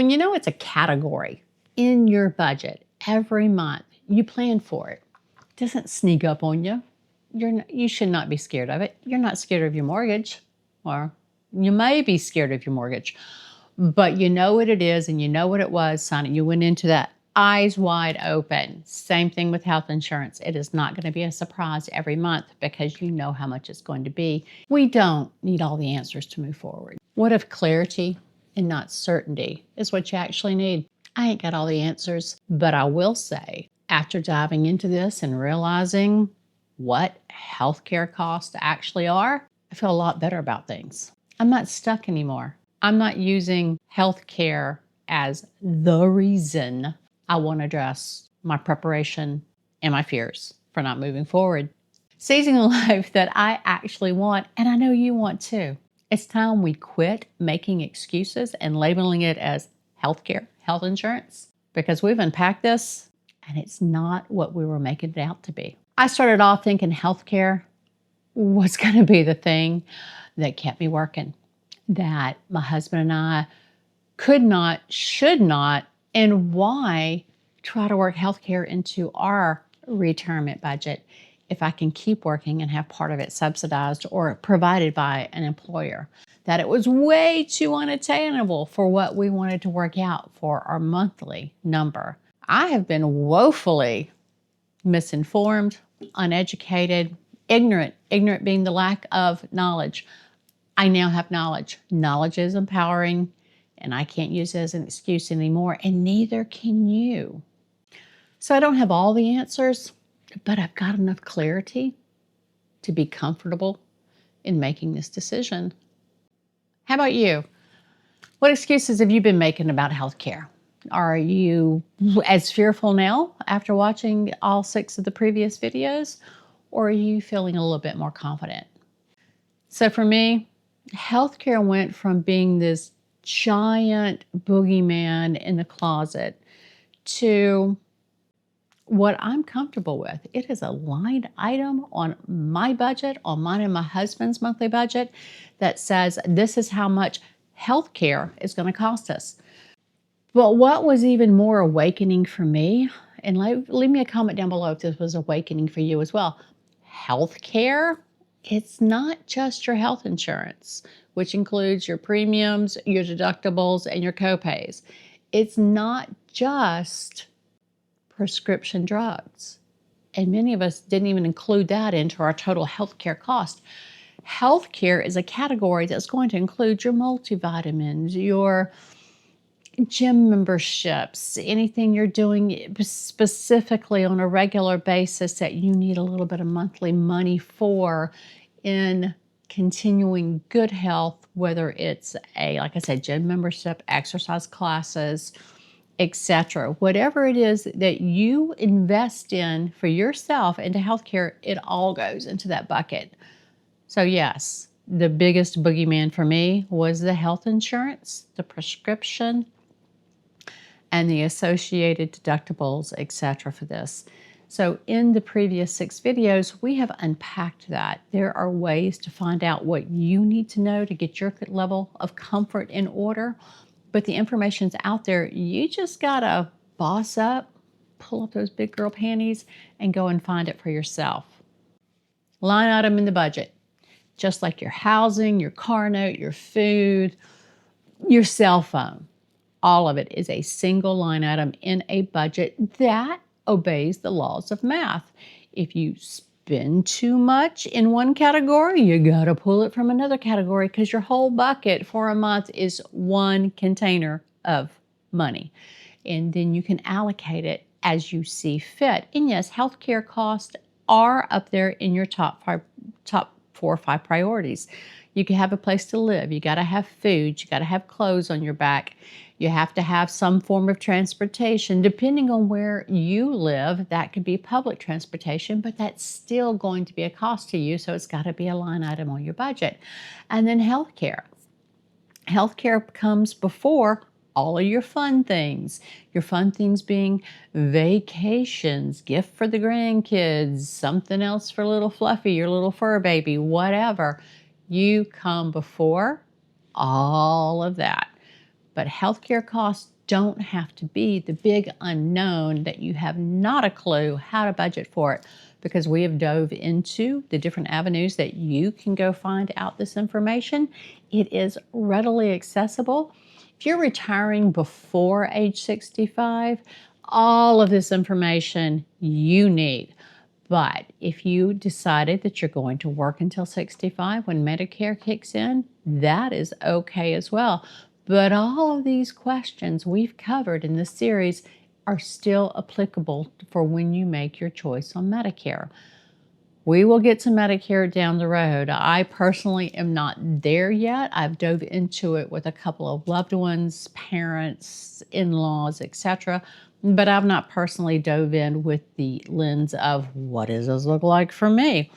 when you know it's a category in your budget every month, you plan for it. It doesn't sneak up on you. You should not be scared of it. You're not scared of your mortgage, or you may be scared of your mortgage, but you know what it is and you know what it was, Sonny. You went into that eyes wide open. Same thing with health insurance. It is not going to be a surprise every month because you know how much it's going to be. We don't need all the answers to move forward. What if clarity and not certainty is what you actually need? I ain't got all the answers, but I will say, after diving into this and realizing what healthcare costs actually are, I feel a lot better about things. I'm not stuck anymore. I'm not using healthcare as the reason I want to address my preparation and my fears for not moving forward. Seizing the life that I actually want, and I know you want too. It's time we quit making excuses and labeling it as healthcare, health insurance, because we've unpacked this and it's not what we were making it out to be. I started off thinking healthcare was going to be the thing that kept me working, that my husband and I could not, should not, and why try to work healthcare into our retirement budget if I can keep working and have part of it subsidized or provided by an employer. That it was way too unattainable for what we wanted to work out for our monthly number. I have been woefully misinformed, uneducated, ignorant being the lack of knowledge. I now have knowledge. Knowledge is empowering, and I can't use it as an excuse anymore, and neither can you. So I don't have all the answers, but I've got enough clarity to be comfortable in making this decision. How about you? What excuses have you been making about healthcare? Are you as fearful now after watching all 6 of the previous videos, or are you feeling a little bit more confident? So for me, healthcare went from being this giant boogeyman in the closet to what I'm comfortable with. It is a line item on my budget, on mine and my husband's monthly budget, that says this is how much healthcare is going to cost us. But what was even more awakening for me, and leave me a comment down below if this was awakening for you as well. Healthcare, it's not just your health insurance, which includes your premiums, your deductibles, and your copays. It's not just prescription drugs. And many of us didn't even include that into our total healthcare cost. Healthcare is a category that's going to include your multivitamins, your gym memberships, anything you're doing specifically on a regular basis that you need a little bit of monthly money for in continuing good health, whether it's like I said, gym membership, exercise classes, etc. Whatever it is that you invest in for yourself into healthcare, it all goes into that bucket. So yes, the biggest boogeyman for me was the health insurance, the prescription, and the associated deductibles, etc. for this. So in the previous 6 videos, we have unpacked that. There are ways to find out what you need to know to get your level of comfort in order, but the information's out there. You just gotta boss up, pull up those big girl panties, and go and find it for yourself. Line item in the budget, just like your housing, your car note, your food, your cell phone. All of it is a single line item in a budget that obeys the laws of math. If you spend too much in one category, you gotta pull it from another category because your whole bucket for a month is one container of money. And then you can allocate it as you see fit. And yes, healthcare costs are up there in your top 4 or 5 priorities. You can have a place to live. You got to have food. You got to have clothes on your back. You have to have some form of transportation. Depending on where you live, that could be public transportation, but that's still going to be a cost to you, so it's got to be a line item on your budget. And then healthcare. Healthcare comes before all of your fun things. Your fun things being vacations, gift for the grandkids, something else for little Fluffy, your little fur baby, whatever. You come before all of that. But healthcare costs don't have to be the big unknown that you have not a clue how to budget for it, because we have dove into the different avenues that you can go find out this information. It is readily accessible. If you're retiring before age 65, all of this information you need. But if you decided that you're going to work until 65 when Medicare kicks in, that is okay as well. But all of these questions we've covered in this series are still applicable for when you make your choice on Medicare. We will get to Medicare down the road. I personally am not there yet. I've dove into it with a couple of loved ones, parents, in-laws, etc. But I've not personally dove in with the lens of what does this look like for me?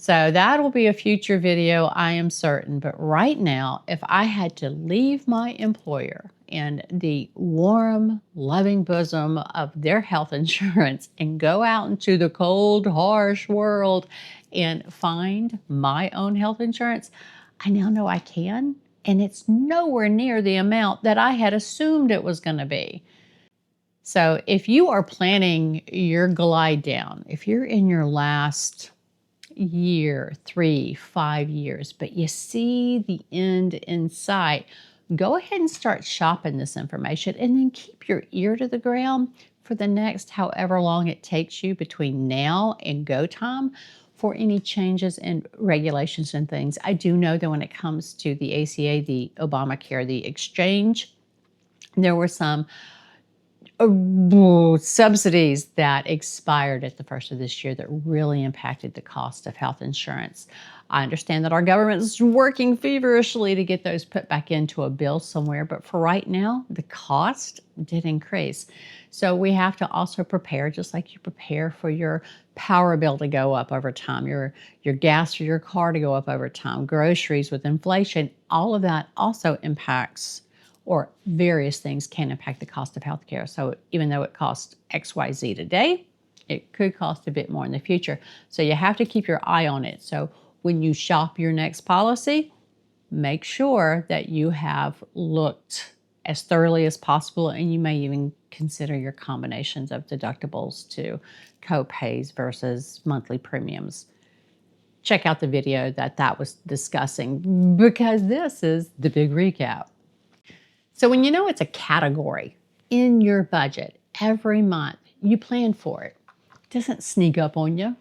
So that will be a future video, I am certain. But right now, if I had to leave my employer in the warm, loving bosom of their health insurance and go out into the cold, harsh world and find my own health insurance, I now know I can. And it's nowhere near the amount that I had assumed it was going to be. So if you are planning your glide down, if you're in your last year, 3, 5 years, but you see the end in sight, go ahead and start shopping this information and then keep your ear to the ground for the next however long it takes you between now and go time for any changes in regulations and things. I do know that when it comes to the ACA, the Obamacare, the exchange, there were some subsidies that expired at the first of this year that really impacted the cost of health insurance. I understand that our government is working feverishly to get those put back into a bill somewhere, but for right now, the cost did increase. So we have to also prepare, just like you prepare for your power bill to go up over time, your gas for your car to go up over time, groceries with inflation, all of that also impacts, or various things can impact the cost of healthcare. So even though it costs XYZ today, it could cost a bit more in the future. So you have to keep your eye on it. So when you shop your next policy, make sure that you have looked as thoroughly as possible, and you may even consider your combinations of deductibles to co-pays versus monthly premiums. Check out the video that was discussing, because this is the big recap. So when you know it's a category in your budget every month, you plan for it. It doesn't sneak up on you.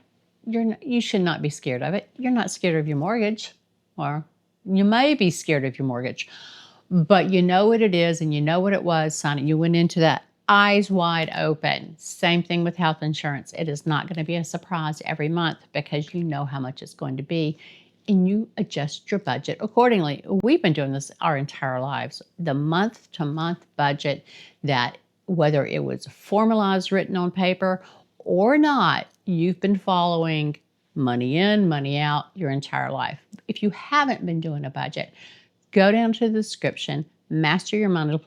You should not be scared of it. You're not scared of your mortgage, or you may be scared of your mortgage, but you know what it is and you know what it was, Sonny. You went into that eyes wide open. Same thing with health insurance. It is not going to be a surprise every month because you know how much it's going to be, and you adjust your budget accordingly. We've been doing this our entire lives. The month-to-month budget, that whether it was formalized, written on paper or not, you've been following money in, money out your entire life. If you haven't been doing a budget, go down to the description. Master Your Money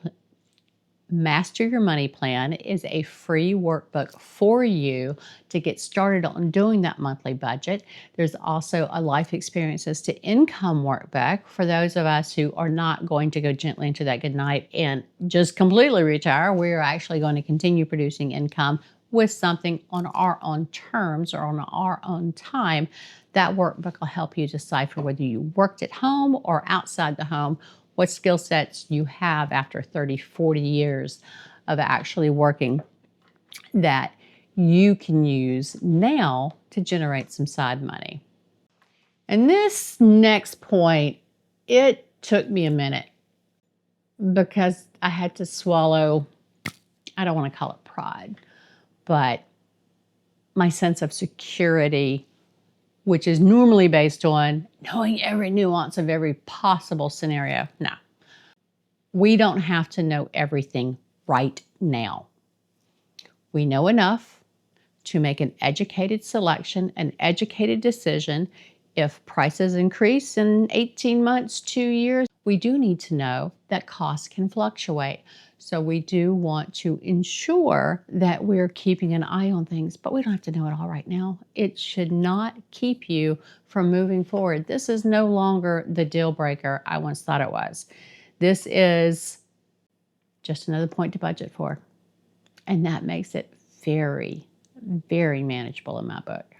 Plan is a free workbook for you to get started on doing that monthly budget. There's also a life experiences to income workbook for those of us who are not going to go gently into that good night and just completely retire. We're actually going to continue producing income with something on our own terms or on our own time. That workbook will help you decipher whether you worked at home or outside the home, what skill sets you have after 30, 40 years of actually working that you can use now to generate some side money. And this next point, it took me a minute because I had to swallow, I don't want to call it pride, but my sense of security, which is normally based on knowing every nuance of every possible scenario. No, we don't have to know everything right now. We know enough to make an educated selection, an educated decision. If prices increase in 18 months, 2 years, we do need to know that costs can fluctuate. So we do want to ensure that we're keeping an eye on things, but we don't have to know it all right now. It should not keep you from moving forward. This is no longer the deal breaker I once thought it was. This is Just another point to budget for. And that makes it very, very manageable in my book.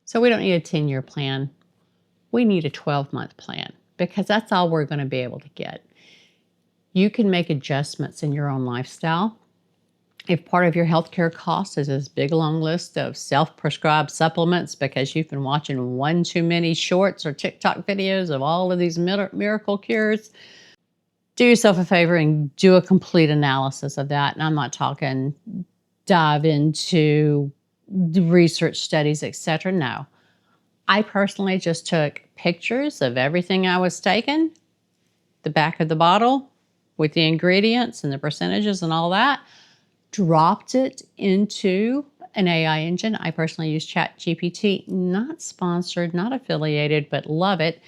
So we don't need a 10-year plan. We need a 12-month plan because that's all we're going to be able to get. You can make adjustments in your own lifestyle. If part of your healthcare cost is this big long list of self-prescribed supplements because you've been watching one too many shorts or TikTok videos of all of these miracle cures, do yourself a favor and do a complete analysis of that. And I'm not talking dive into research studies, etc. No. I personally just took pictures of everything I was taking, the back of the bottle with the ingredients and the percentages and all that, dropped it into an AI engine. I personally use ChatGPT, not sponsored, not affiliated, but love it.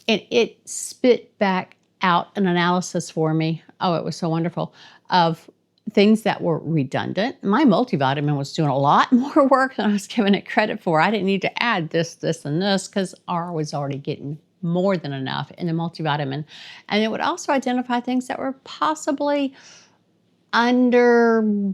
And it spit back out an analysis for me. Oh, it was so wonderful, of things that were redundant. My multivitamin was doing a lot more work than I was giving it credit for. I didn't need to add this, this, and this because R was already getting more than enough in the multivitamin. And it would also identify things that were possibly under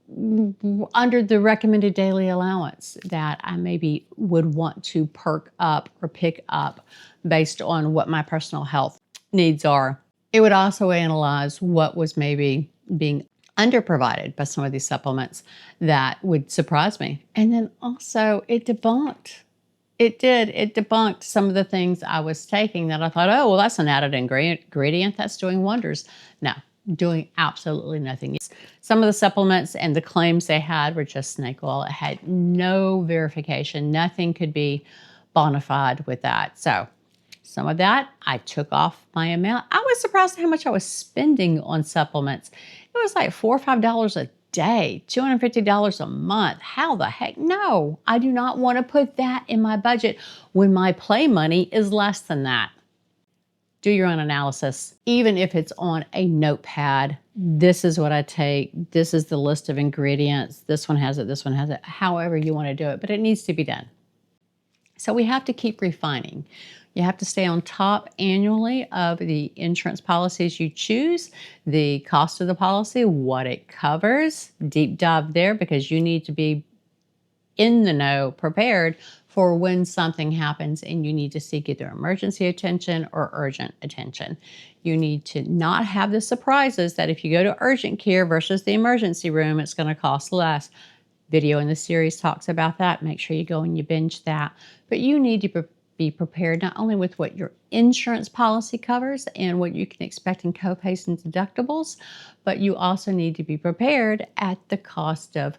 the recommended daily allowance that I maybe would want to perk up or pick up based on what my personal health needs are. It would also analyze what was maybe being underprovided by some of these supplements that would surprise me. And then also it debunked. It debunked some of the things I was taking that I thought, oh, well, that's an added ingredient that's doing wonders. No, doing absolutely nothing. Some of the supplements and the claims they had were just snake oil. It had no verification. Nothing could be bona fide with that. So some of that, I took off my amount. I was surprised at how much I was spending on supplements. It was like $4 or $5 a day, $250 a month. How the heck? No, I do not want to put that in my budget when my play money is less than that. Do your own analysis, even if it's on a notepad. This is what I take. This is the list of ingredients. This one has it. This one has it. However you want to do it, but it needs to be done. So we have to keep refining. You have to stay on top annually of the insurance policies you choose, the cost of the policy, what it covers, deep dive there because you need to be in the know, prepared for when something happens and you need to seek either emergency attention or urgent attention. You need to not have the surprises that if you go to urgent care versus the emergency room, it's going to cost less. Video in the series talks about that. Make sure you go and you binge that. But you need to be prepared not only with what your insurance policy covers and what you can expect in copays and deductibles, but you also need to be prepared at the cost of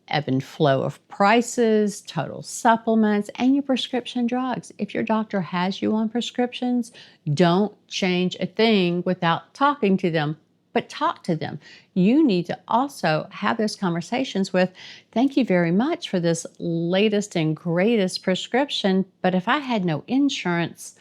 ebb and flow of prices, total supplements, and your prescription drugs. If your doctor has you on prescriptions, don't change a thing without talking to them, but talk to them. You need to also have those conversations with, thank you very much for this latest and greatest prescription, but if I had no insurance,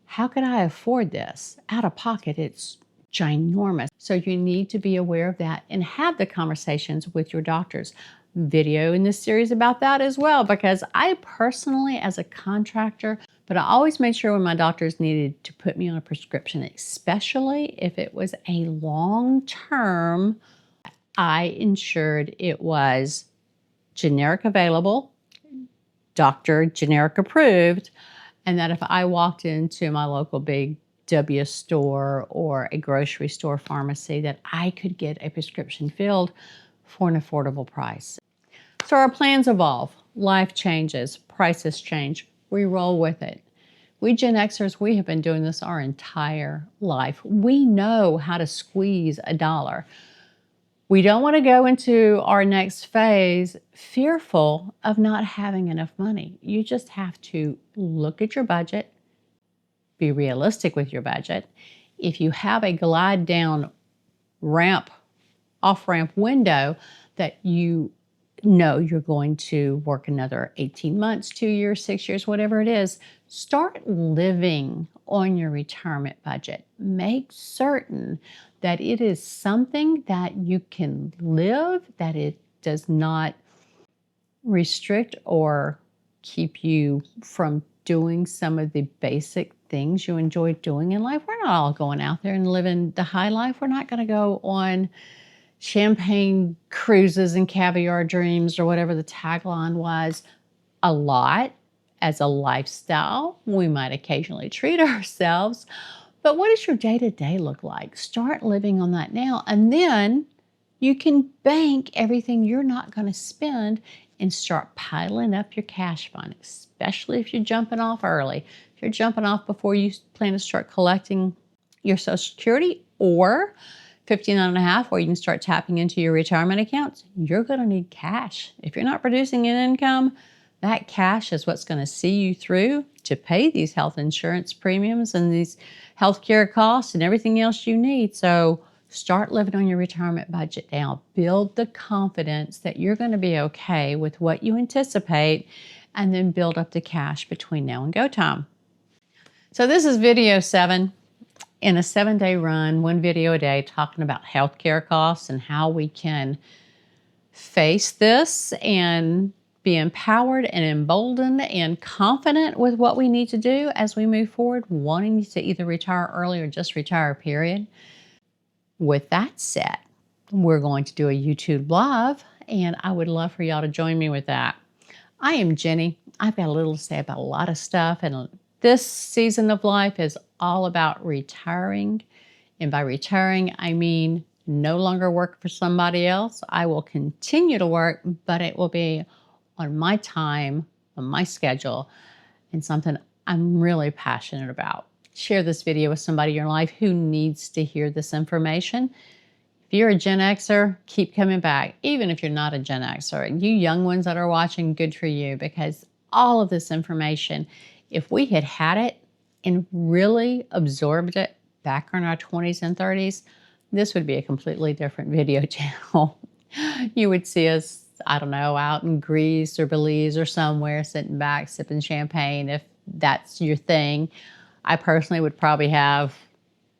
how could I afford this? Out of pocket, it's ginormous. So you need to be aware of that and have the conversations with your doctors. Video in this series about that as well, because I personally, as a contractor, but I always made sure when my doctors needed to put me on a prescription, especially if it was a long-term, I ensured it was generic available, doctor generic approved, and that if I walked into my local big W store or a grocery store pharmacy, that I could get a prescription filled for an affordable price. So our plans evolve, life changes, prices change, we roll with it. We Gen Xers, we have been doing this our entire life. We know how to squeeze a dollar. We don't want to go into our next phase fearful of not having enough money. You just have to look at your budget, be realistic with your budget. If you have a glide down ramp, off-ramp window that you know you're going to work another 18 months, 2 years, 6 years, whatever it is, start living on your retirement budget. Make certain that it is something that you can live, that it does not restrict or keep you from doing some of the basic things you enjoy doing in life. We're not all going out there and living the high life. We're not going to go on champagne cruises and caviar dreams or whatever the tagline was a lot as a lifestyle. We might occasionally treat ourselves, but what does your day-to-day look like? Start living on that now, and then you can bank everything you're not going to spend and start piling up your cash fund, especially if you're jumping off early. If you're jumping off before you plan to start collecting your Social Security or 59 and a half, where you can start tapping into your retirement accounts, you're going to need cash. If you're not producing an income, that cash is what's going to see you through to pay these health insurance premiums and these healthcare costs and everything else you need. So start living on your retirement budget now. Build the confidence that you're going to be okay with what you anticipate, and then build up the cash between now and go time. So this is video 7 in a 7-day run, 1 video a day, talking about healthcare costs and how we can face this and be empowered and emboldened and confident with what we need to do as we move forward, wanting to either retire early or just retire, period. With that said, we're going to do a YouTube live, and I would love for y'all to join me with that. I am Jenny. I've got a little to say about a lot of stuff, and this season of life is all about retiring. And by retiring, I mean no longer work for somebody else. I will continue to work, but it will be on my time, on my schedule, and something I'm really passionate about. Share this video with somebody in your life who needs to hear this information. If you're a Gen Xer, keep coming back. Even if you're not a Gen Xer, you young ones that are watching, good for you, because all of this information, if we had had it and really absorbed it back in our 20s and 30s, this would be a completely different video channel. You would see us, I don't know, out in Greece or Belize or somewhere, sitting back, sipping champagne, if that's your thing. I personally would probably have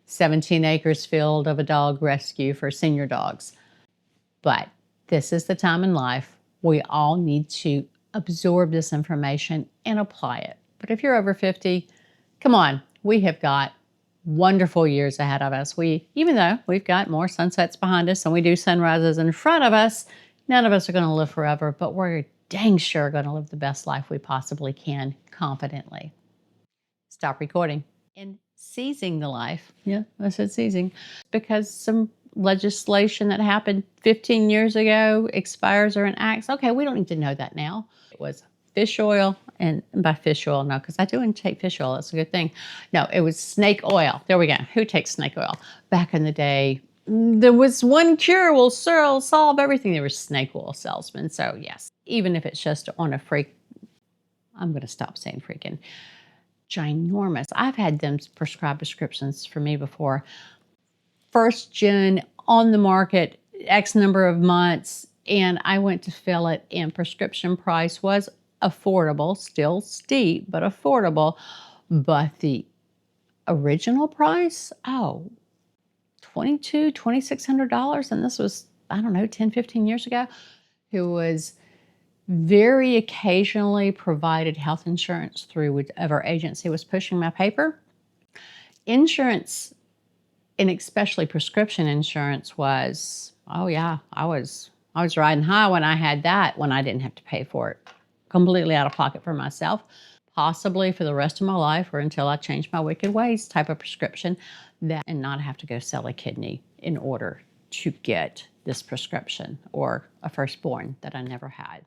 17 acres filled of a dog rescue for senior dogs. But this is the time in life we all need to absorb this information and apply it. But if you're over 50, come on, we have got wonderful years ahead of us. Even though we've got more sunsets behind us and we do sunrises in front of us, none of us are going to live forever, but we're dang sure going to live the best life we possibly can confidently. Stop recording. And seizing the life. Yeah, I said seizing. Because some legislation that happened 15 years ago expires or enacts. Okay, we don't need to know that now. It was fish oil, and by fish oil, no, because I do intake fish oil. That's a good thing. No, it was snake oil. There we go. Who takes snake oil? Back in the day, there was one cure will solve everything. There were snake oil salesmen. So yes, even if it's just on a freak, I'm going to stop saying freaking. Ginormous. I've had them prescribe prescriptions for me before. First gen on the market, X number of months, and I went to fill it, and prescription price was affordable, still steep, but affordable. But the original price, oh, $2,200, $2,600, and this was, I don't know, 10, 15 years ago. It was very occasionally provided health insurance through whichever agency was pushing my paper. Insurance, and especially prescription insurance, was, oh yeah, I was riding high when I had that, when I didn't have to pay for it. Completely out of pocket for myself, possibly for the rest of my life or until I change my wicked ways type of prescription, that and not have to go sell a kidney in order to get this prescription, or a firstborn that I never had.